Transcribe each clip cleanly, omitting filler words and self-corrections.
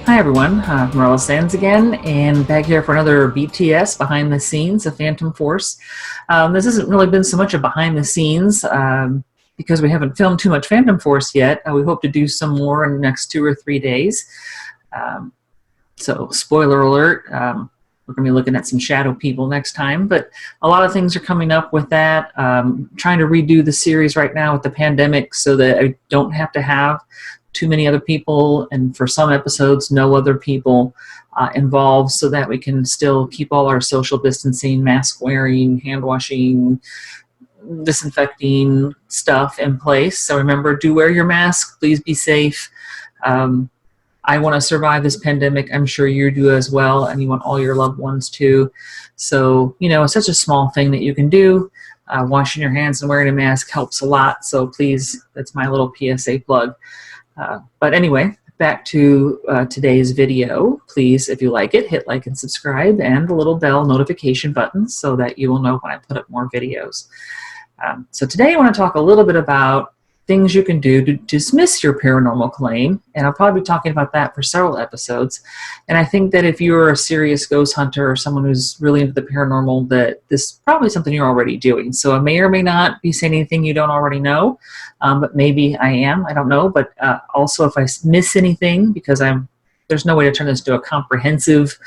Hi everyone, Marla Sands again, and back here for another BTS behind the scenes, a Phantom Force. This hasn't really been so much a behind the scenes because we haven't filmed too much Phantom Force yet. We hope to do some more in the next 2 or 3 days. So spoiler alert, we're going to be looking at some shadow people next time, but a lot of things are coming up with that. Trying to redo the series right now with the pandemic so that I don't have to have too many other people, and for some episodes no other people involved, so that we can still keep all our social distancing, mask wearing, hand washing, disinfecting stuff in place. So remember, do wear your mask, please be safe. I want to survive this pandemic. I'm sure you do as well, and you want all your loved ones to. So, you know, it's such a small thing that you can do. Washing your hands and wearing a mask helps a lot. So please, that's my little PSA plug. But anyway, back to today's video. Please, if you like it, hit like and subscribe and the little bell notification button so that you will know when I put up more videos. So today I want to talk a little bit about things you can do to dismiss your paranormal claim, and I'll probably be talking about that for several episodes. And I think that if you're a serious ghost hunter or someone who's really into the paranormal, that this is probably something you're already doing. So I may or may not be saying anything you don't already know, but maybe I am, I don't know. But also if I miss anything, because there's no way to turn this into a comprehensive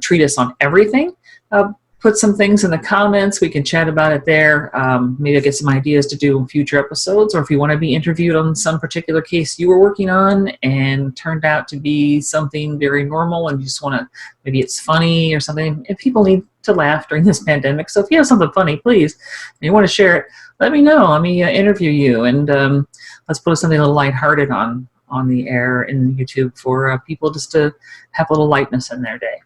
treatise on everything, put some things in the comments. We can chat about it there. Maybe I'll get some ideas to do in future episodes, or if you want to be interviewed on some particular case you were working on and turned out to be something very normal and you just want to, maybe it's funny or something. If people need to laugh during this pandemic, so if you have something funny, please, and you want to share it, let me know. Let me interview you, and let's put something a little lighthearted on the air in YouTube for people just to have a little lightness in their day.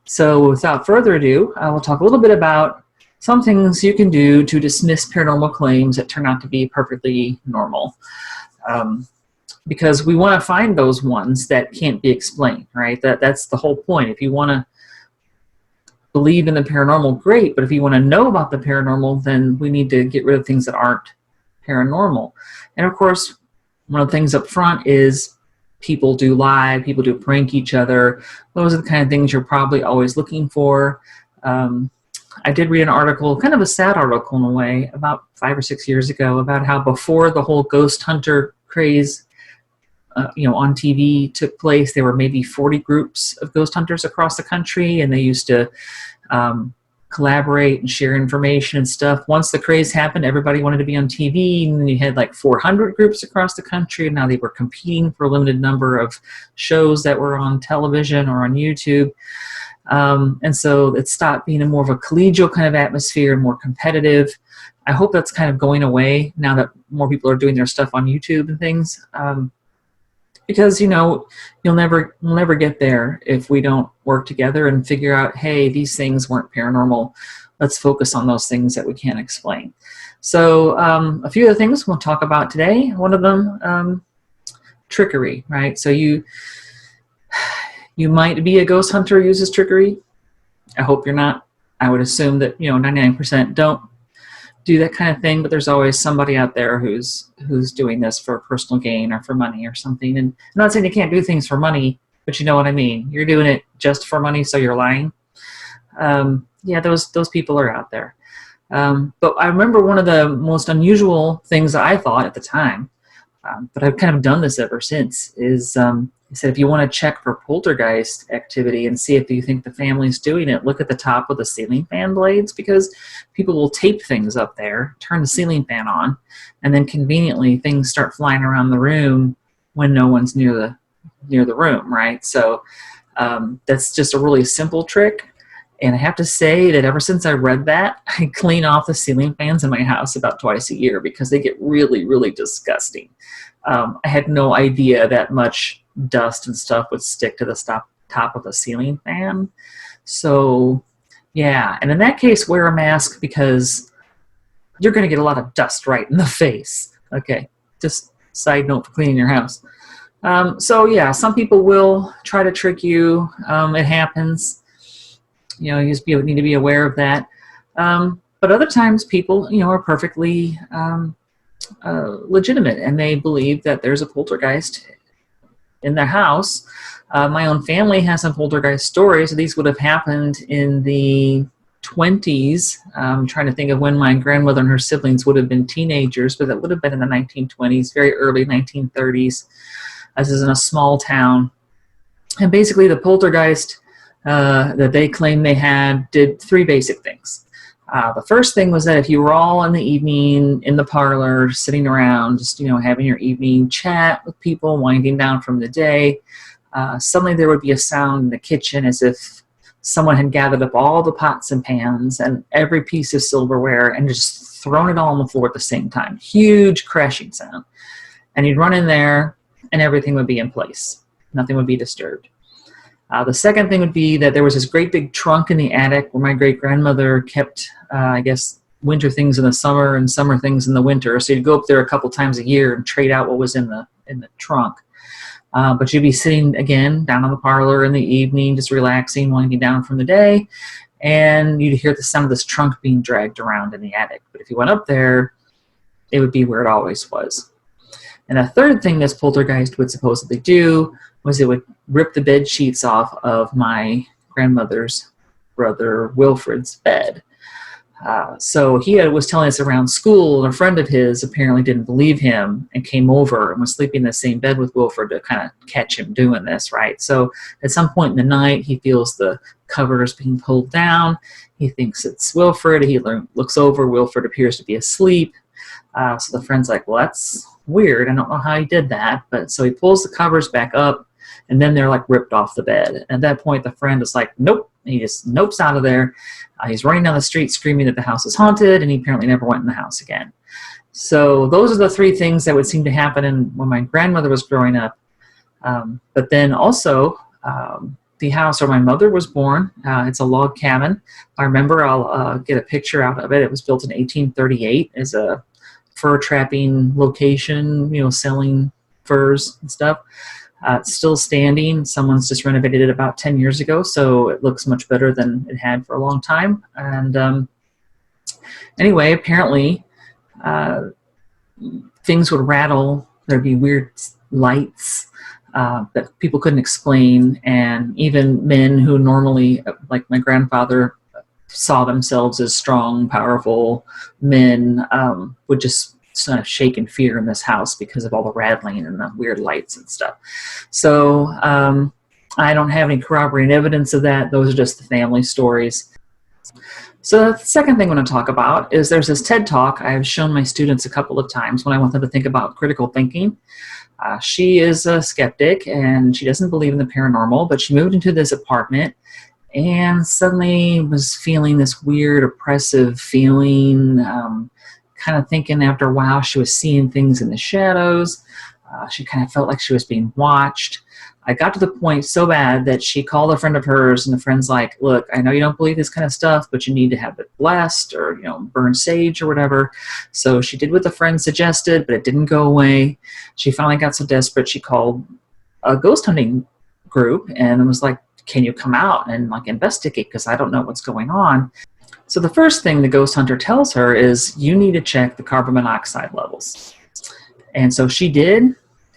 So without further ado, I will talk a little bit about some things you can do to dismiss paranormal claims that turn out to be perfectly normal. Because we want to find those ones that can't be explained, right? That's the whole point. If you want to believe in the paranormal, great, but if you want to know about the paranormal, then we need to get rid of things that aren't paranormal. And of course, one of the things up front is people do lie, people do prank each other. Those are the kind of things you're probably always looking for. I did read an article, kind of a sad article in a way, about 5 or 6 years ago, about how before the whole ghost hunter craze on TV took place, there were maybe 40 groups of ghost hunters across the country, and they used to collaborate and share information and stuff. Once the craze happened, everybody wanted to be on TV, and you had like 400 groups across the country, and now they were competing for a limited number of shows that were on television or on YouTube. And so it stopped being a more of a collegial kind of atmosphere and more competitive. I hope that's kind of going away now that more people are doing their stuff on YouTube and things. Because, you know, we'll never get there if we don't work together and figure out, hey, these things weren't paranormal. Let's focus on those things that we can't explain. So a few of the things we'll talk about today. One of them, trickery, right? So you might be a ghost hunter who uses trickery. I hope you're not. I would assume that 99% don't do that kind of thing, but there's always somebody out there who's doing this for personal gain or for money or something. And I'm not saying you can't do things for money, but you know what I mean. You're doing it just for money, so you're lying. Yeah, those people are out there. But I remember one of the most unusual things that I thought at the time, but I've kind of done this ever since, is he said if you want to check for poltergeist activity and see if you think the family's doing it, look at the top of the ceiling fan blades, because people will tape things up there, turn the ceiling fan on, and then conveniently things start flying around the room when no one's near the room, right? So that's just a really simple trick. And I have to say that ever since I read that, I clean off the ceiling fans in my house about twice a year because they get really, really disgusting. I had no idea that much dust and stuff would stick to the top of a ceiling fan. So, yeah. And in that case, wear a mask because you're going to get a lot of dust right in the face. Okay. Just side note for cleaning your house. So, yeah, some people will try to trick you. It happens. You just need to be aware of that. But other times people, are perfectly legitimate, and they believe that there's a poltergeist in their house. My own family has some poltergeist stories. These would have happened in the 20s. I'm trying to think of when my grandmother and her siblings would have been teenagers, but that would have been in the 1920s, very early 1930s. This is in a small town. And basically the poltergeist that they claim they had did three basic things. The first thing was that if you were all in the evening in the parlor, sitting around, just, having your evening chat with people, winding down from the day, suddenly there would be a sound in the kitchen as if someone had gathered up all the pots and pans and every piece of silverware and just thrown it all on the floor at the same time. Huge crashing sound. And you'd run in there and everything would be in place. Nothing would be disturbed. The second thing would be that there was this great big trunk in the attic where my great-grandmother kept, I guess, winter things in the summer and summer things in the winter. So you'd go up there a couple times a year and trade out what was in the trunk. But you'd be sitting, again, down in the parlor in the evening, just relaxing, winding down from the day, and you'd hear the sound of this trunk being dragged around in the attic. But if you went up there, it would be where it always was. And the third thing this poltergeist would supposedly do was it would rip the bed sheets off of my grandmother's brother Wilfred's bed. So he was telling us around school, and a friend of his apparently didn't believe him and came over and was sleeping in the same bed with Wilfred to kind of catch him doing this, right? So at some point in the night, he feels the covers being pulled down. He thinks it's Wilfred. He looks over. Wilfred appears to be asleep. So the friend's like, well, that's weird. I don't know how he did that. But so he pulls the covers back up, and then they're like ripped off the bed. At that point, the friend is like, nope. And he just nopes out of there. He's running down the street screaming that the house is haunted, and he apparently never went in the house again. So those are the three things that would seem to happen when my grandmother was growing up. But then also, the house where my mother was born, it's a log cabin. I remember, I'll get a picture out of it. It was built in 1838 as a fur trapping location, selling furs and stuff. It's still standing. Someone's just renovated it about 10 years ago, so it looks much better than it had for a long time. And anyway, apparently things would rattle. There'd be weird lights that people couldn't explain, and even men who normally, like my grandfather, saw themselves as strong, powerful men would just sort of shake in fear in this house because of all the rattling and the weird lights and stuff. So I don't have any corroborating evidence of that. Those are just the family stories. So the second thing I want to talk about is there's this TED Talk I've shown my students a couple of times when I want them to think about critical thinking. She is a skeptic and she doesn't believe in the paranormal, but she moved into this apartment and suddenly was feeling this weird oppressive feeling, kind of thinking after a while she was seeing things in the shadows. She kind of felt like she was being watched. I got to the point so bad that she called a friend of hers, and the friend's like, look, I know you don't believe this kind of stuff, but you need to have it blessed or, burn sage or whatever. So she did what the friend suggested, but it didn't go away. She finally got so desperate, she called a ghost hunting group and was like, can you come out and investigate, because I don't know what's going on. So the first thing the ghost hunter tells her is you need to check the carbon monoxide levels. And so she did,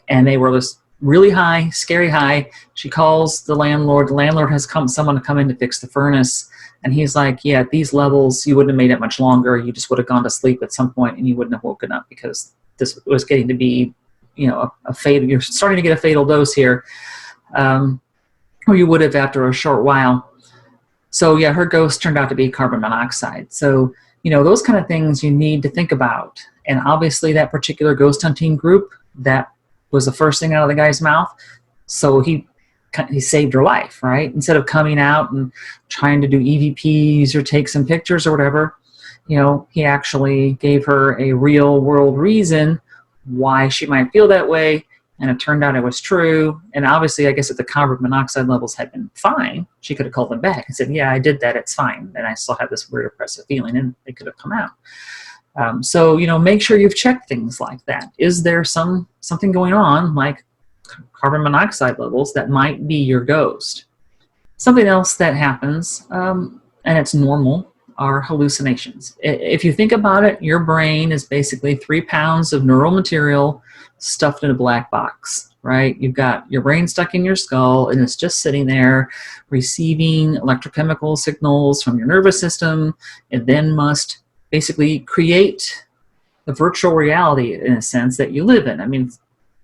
and they were just really high, scary high. She calls the landlord. The landlord has someone to come in to fix the furnace. And he's like, yeah, at these levels, you wouldn't have made it much longer. You just would have gone to sleep at some point and you wouldn't have woken up, because this was getting to be, a fatal, you're starting to get a fatal dose here. Or you would have after a short while. So yeah, her ghost turned out to be carbon monoxide. So, those kind of things you need to think about. And obviously that particular ghost hunting group, that was the first thing out of the guy's mouth. So he saved her life, right? Instead of coming out and trying to do EVPs or take some pictures or whatever, he actually gave her a real world reason why she might feel that way. And it turned out it was true. And obviously, I guess if the carbon monoxide levels had been fine, she could have called them back and said, yeah, I did that, it's fine. And I still have this weird oppressive feeling, and they could have come out. So, make sure you've checked things like that. Is there something going on, like carbon monoxide levels, that might be your ghost? Something else that happens, and it's normal, are hallucinations. If you think about it, your brain is basically 3 pounds of neural material stuffed in a black box, right? You've got your brain stuck in your skull, and it's just sitting there receiving electrochemical signals from your nervous system. It then must basically create the virtual reality, in a sense, that you live in. I mean, it's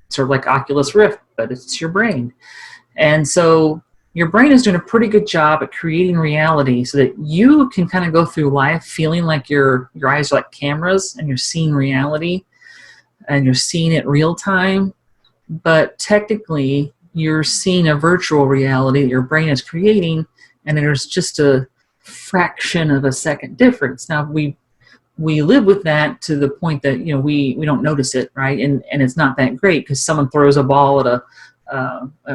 sort of like Oculus Rift, but it's your brain. And so your brain is doing a pretty good job at creating reality so that you can kind of go through life feeling like your eyes are like cameras and you're seeing reality and you're seeing it real time. But technically, you're seeing a virtual reality that your brain is creating, and there's just a fraction of a second difference. Now, we live with that to the point that, you know, we don't notice it, right? And it's not that great because someone throws a ball at a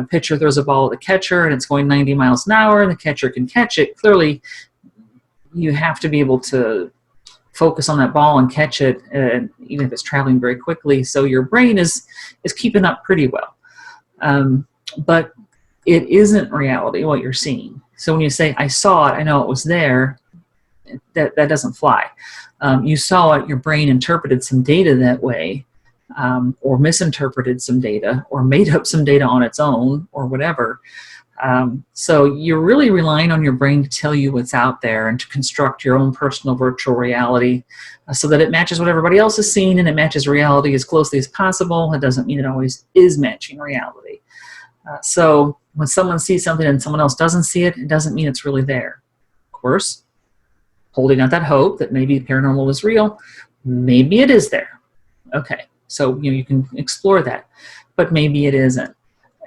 pitcher throws a ball at the catcher and it's going 90 miles an hour and the catcher can catch it. Clearly, you have to be able to focus on that ball and catch it, even if it's traveling very quickly. So your brain is keeping up pretty well. But it isn't reality what you're seeing. So when you say, I saw it, I know it was there, that doesn't fly. You saw it, your brain interpreted some data that way, or misinterpreted some data, or made up some data on its own, or whatever. So you're really relying on your brain to tell you what's out there and to construct your own personal virtual reality so that it matches what everybody else is seeing, and it matches reality as closely as possible. It doesn't mean it always is matching reality. So when someone sees something and someone else doesn't see it, it doesn't mean it's really there. Of course, holding out that hope that maybe paranormal is real, maybe it is there. Okay, so you can explore that, but maybe it isn't.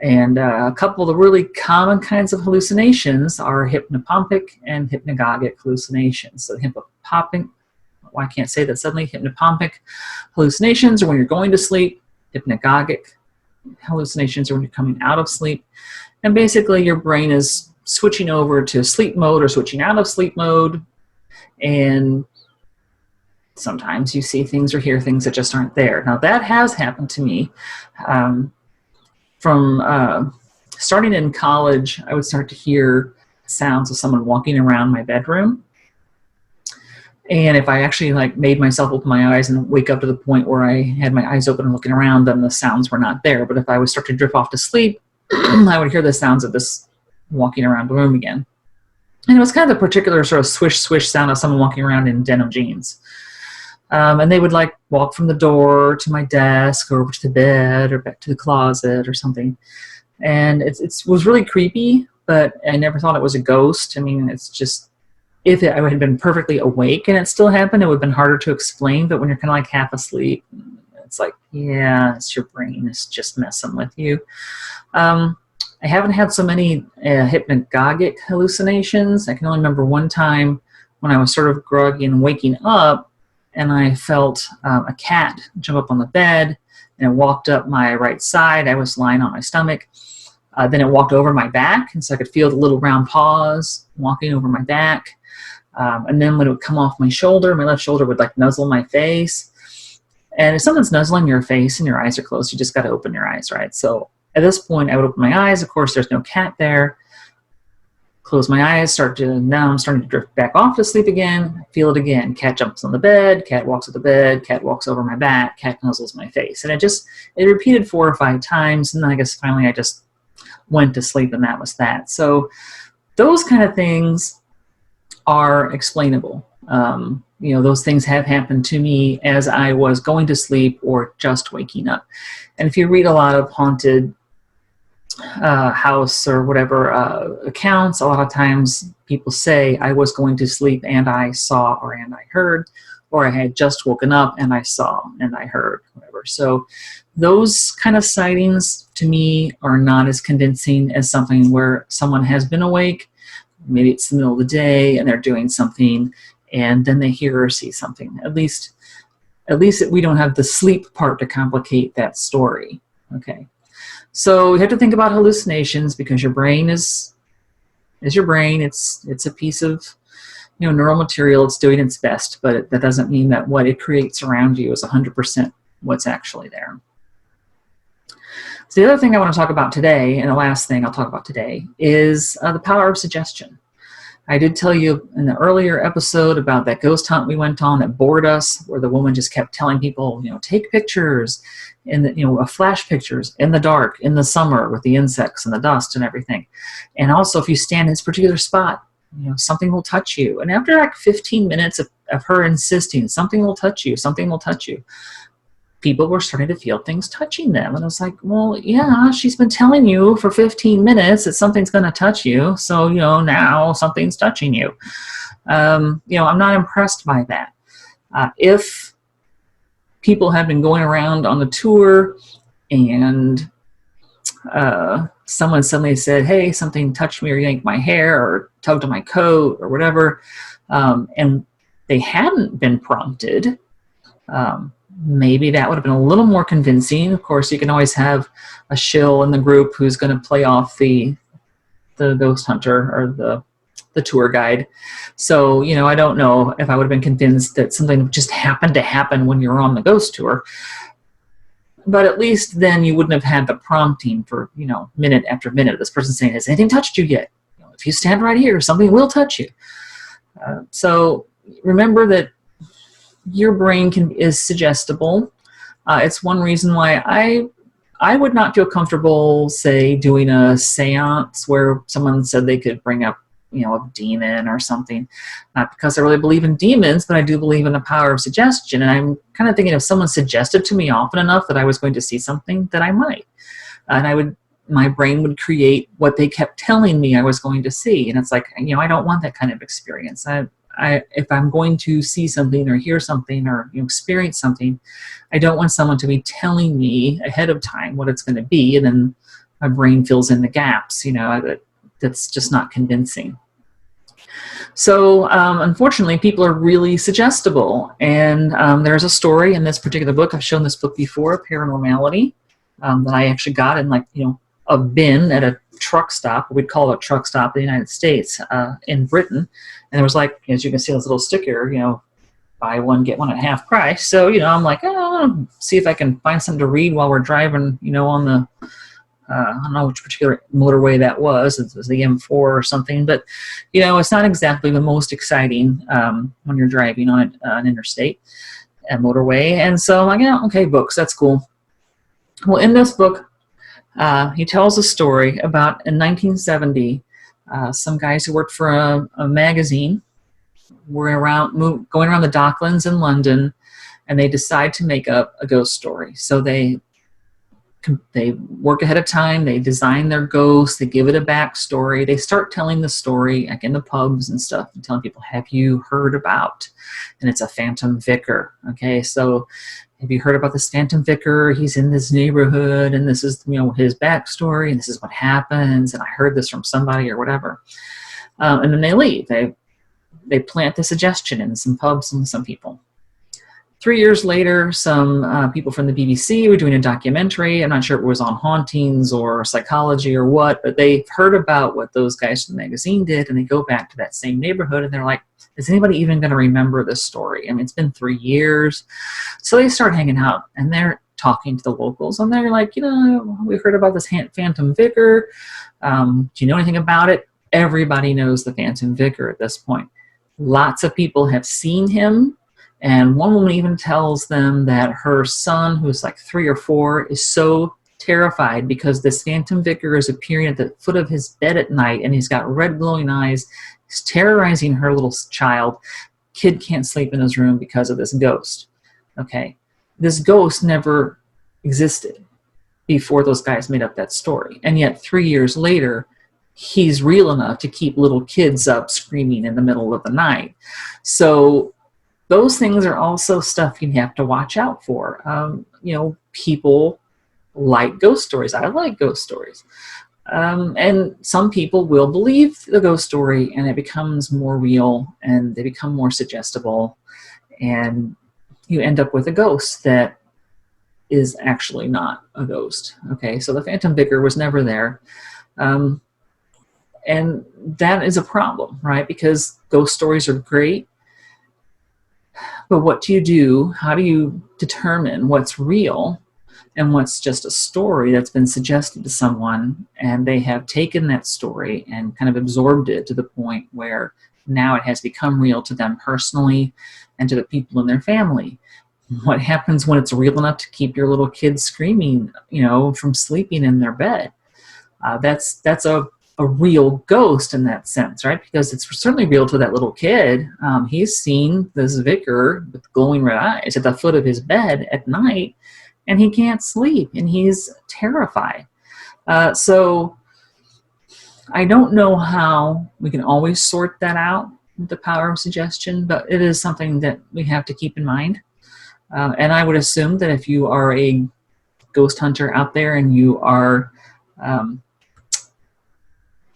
And a couple of the really common kinds of hallucinations are hypnopompic and hypnagogic hallucinations. So hypnopompic, I can't say that suddenly, hypnopompic hallucinations are when you're going to sleep. Hypnagogic hallucinations are when you're coming out of sleep. And basically your brain is switching over to sleep mode or switching out of sleep mode. And sometimes you see things or hear things that just aren't there. Now that has happened to me. From starting in college, I would start to hear sounds of someone walking around my bedroom. And if I actually made myself open my eyes and wake up to the point where I had my eyes open and looking around, then the sounds were not there. But if I would start to drift off to sleep, I would hear the sounds of this walking around the room again. And it was kind of the particular sort of swish, swish sound of someone walking around in denim jeans. And they would walk from the door to my desk or over to the bed or back to the closet or something. And it was really creepy, but I never thought it was a ghost. I mean, it's just, if I had been perfectly awake and it still happened, it would have been harder to explain. But when you're kind of half asleep, it's yeah, it's your brain. It's just messing with you. I haven't had so many hypnagogic hallucinations. I can only remember one time when I was sort of groggy and waking up, and I felt a cat jump up on the bed, and it walked up my right side. I was lying on my stomach. Then it walked over my back, and so I could feel the little round paws walking over my back. And then when it would come off my shoulder, my left shoulder would nuzzle my face. And if someone's nuzzling your face and your eyes are closed, you just got to open your eyes, right? So at this point, I would open my eyes. Of course, there's no cat there. Close my eyes, now I'm starting to drift back off to sleep again. Feel it again. Cat jumps on the bed, cat walks at the bed, cat walks over my back, cat nuzzles my face. And it repeated 4 or 5 times, and then I guess finally I just went to sleep, and that was that. So those kind of things are explainable. Those things have happened to me as I was going to sleep or just waking up. And if you read a lot of haunted house or whatever accounts, a lot of times people say, I was going to sleep and I saw and I heard, or I had just woken up and I saw and I heard, whatever. So those kind of sightings to me are not as convincing as something where someone has been awake, maybe it's the middle of the day and they're doing something and then they hear or see something. At least we don't have the sleep part to complicate that story. Okay. So you have to think about hallucinations because your brain is your brain. It's a piece of neural material. It's doing its best, but that doesn't mean that what it creates around you is 100% what's actually there. So the other thing I want to talk about today, and the last thing I'll talk about today, is the power of suggestion. I did tell you in the earlier episode about that ghost hunt we went on that bored us, where the woman just kept telling people, take pictures, in the, flash pictures in the dark, in the summer with the insects and the dust and everything. And also, if you stand in this particular spot, something will touch you. And after like 15 minutes of her insisting, something will touch you, something will touch you, people were starting to feel things touching them. And I was like, well, yeah, she's been telling you for 15 minutes that something's going to touch you. So, now something's touching you. I'm not impressed by that. If people have been going around on the tour and someone suddenly said, hey, something touched me or yanked my hair or tugged on my coat or whatever, and they hadn't been prompted, maybe that would have been a little more convincing. Of course, you can always have a shill in the group who's going to play off the ghost hunter or the tour guide. So, I don't know if I would have been convinced that something just happened to happen when you're on the ghost tour. But at least then you wouldn't have had the prompting for, minute after minute of this person saying, has anything touched you yet? If you stand right here, something will touch you. So remember that your brain is suggestible. It's one reason why I would not feel comfortable, say, doing a seance where someone said they could bring up, a demon or something. Not because I really believe in demons, but I do believe in the power of suggestion. And I'm kind of thinking if someone suggested to me often enough that I was going to see something, that I might. And my brain would create what they kept telling me I was going to see. And it's like, I don't want that kind of experience. If I'm going to see something or hear something or experience something, I don't want someone to be telling me ahead of time what it's going to be, and then my brain fills in the gaps. That's just not convincing. So unfortunately, people are really suggestible, and there's a story in this particular book. I've shown this book before, Paranormality, that I actually got in a bin at a truck stop. We'd call it a truck stop in the United States, in Britain. And there was, like, as you can see, this little sticker, buy one, get one at half price. So, I'm like, oh, see if I can find something to read while we're driving, on the, I don't know which particular motorway that was. It was the M4 or something. But, it's not exactly the most exciting when you're driving on an interstate, a motorway. And so I'm like, okay, books, that's cool. Well, in this book, he tells a story about in 1970, some guys who worked for a magazine were going around the Docklands in London, and they decide to make up a ghost story. So they work ahead of time, they design their ghosts, they give it a backstory, they start telling the story like in the pubs and stuff, and telling people, have you heard about? And it's a phantom vicar. Okay, so have you heard about this phantom vicar? He's in this neighborhood, and this is his backstory, and this is what happens, and I heard this from somebody or whatever. And then they leave. They plant the suggestion in some pubs and some people. 3 years later, some people from the BBC were doing a documentary. I'm not sure if it was on hauntings or psychology or what, but they heard about what those guys from the magazine did, and they go back to that same neighborhood, and they're like, is anybody even going to remember this story? I mean, it's been 3 years. So they start hanging out, and they're talking to the locals, and they're like, we heard about this phantom vicar. Do you know anything about it? Everybody knows the phantom vicar at this point. Lots of people have seen him. And one woman even tells them that her son, who's like 3 or 4, is so terrified because this phantom vicar is appearing at the foot of his bed at night, and he's got red glowing eyes. He's terrorizing her little child. Kid can't sleep in his room because of this ghost. Okay, this ghost never existed before those guys made up that story. And yet 3 years later, he's real enough to keep little kids up screaming in the middle of the night. So those things are also stuff you have to watch out for. People like ghost stories. I like ghost stories. And some people will believe the ghost story, and it becomes more real, and they become more suggestible, and you end up with a ghost that is actually not a ghost. Okay, so the phantom vicar was never there. And that is a problem, right? Because ghost stories are great. But what do you do? How do you determine what's real and what's just a story that's been suggested to someone, and they have taken that story and kind of absorbed it to the point where now it has become real to them personally and to the people in their family. What happens when it's real enough to keep your little kids screaming, from sleeping in their bed? That's a real ghost in that sense, right? Because it's certainly real to that little kid. He's seen this vicar with glowing red eyes at the foot of his bed at night, and he can't sleep, and he's terrified. So I don't know how we can always sort that out, the power of suggestion, but it is something that we have to keep in mind. And I would assume that if you are a ghost hunter out there and you are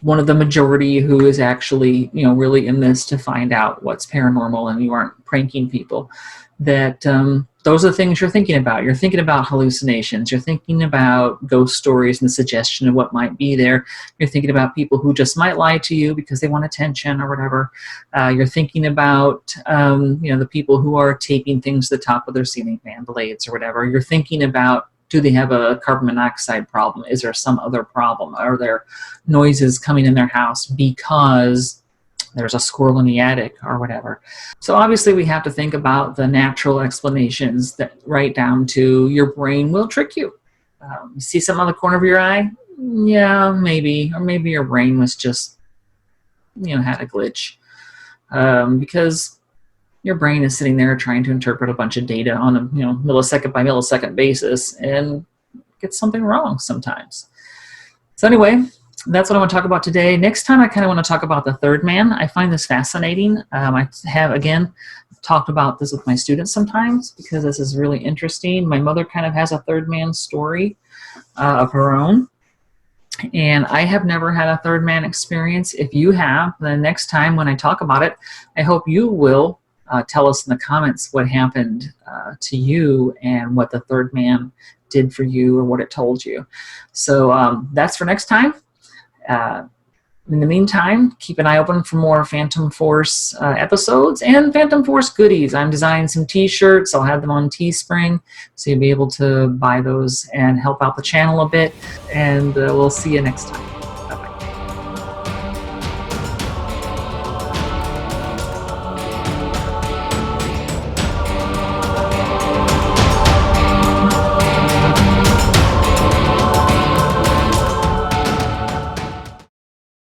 one of the majority who is actually, really in this to find out what's paranormal, and you aren't pranking people, that those are the things you're thinking about. You're thinking about hallucinations. You're thinking about ghost stories and the suggestion of what might be there. You're thinking about people who just might lie to you because they want attention or whatever. You're thinking about, the people who are taping things to the top of their ceiling fan blades or whatever. You're thinking about, do they have a carbon monoxide problem? Is there some other problem? Are there noises coming in their house because there's a squirrel in the attic or whatever? So obviously we have to think about the natural explanations, that right down to your brain will trick you. You see something on the corner of your eye? Yeah, maybe. Or maybe your brain was just, had a glitch. Because your brain is sitting there trying to interpret a bunch of data on a millisecond by millisecond basis and gets something wrong sometimes. So anyway, that's what I want to talk about today. Next time I kind of want to talk about the third man. I find this fascinating. I have, again, talked about this with my students sometimes because this is really interesting. My mother kind of has a third man story of her own. And I have never had a third man experience. If you have, the next time when I talk about it, I hope you will tell us in the comments what happened to you and what the third man did for you or what it told you. So that's for next time. In the meantime, keep an eye open for more Phantom Force episodes and Phantom Force goodies. I'm designing some t-shirts. I'll have them on Teespring, so you'll be able to buy those and help out the channel a bit. And we'll see you next time.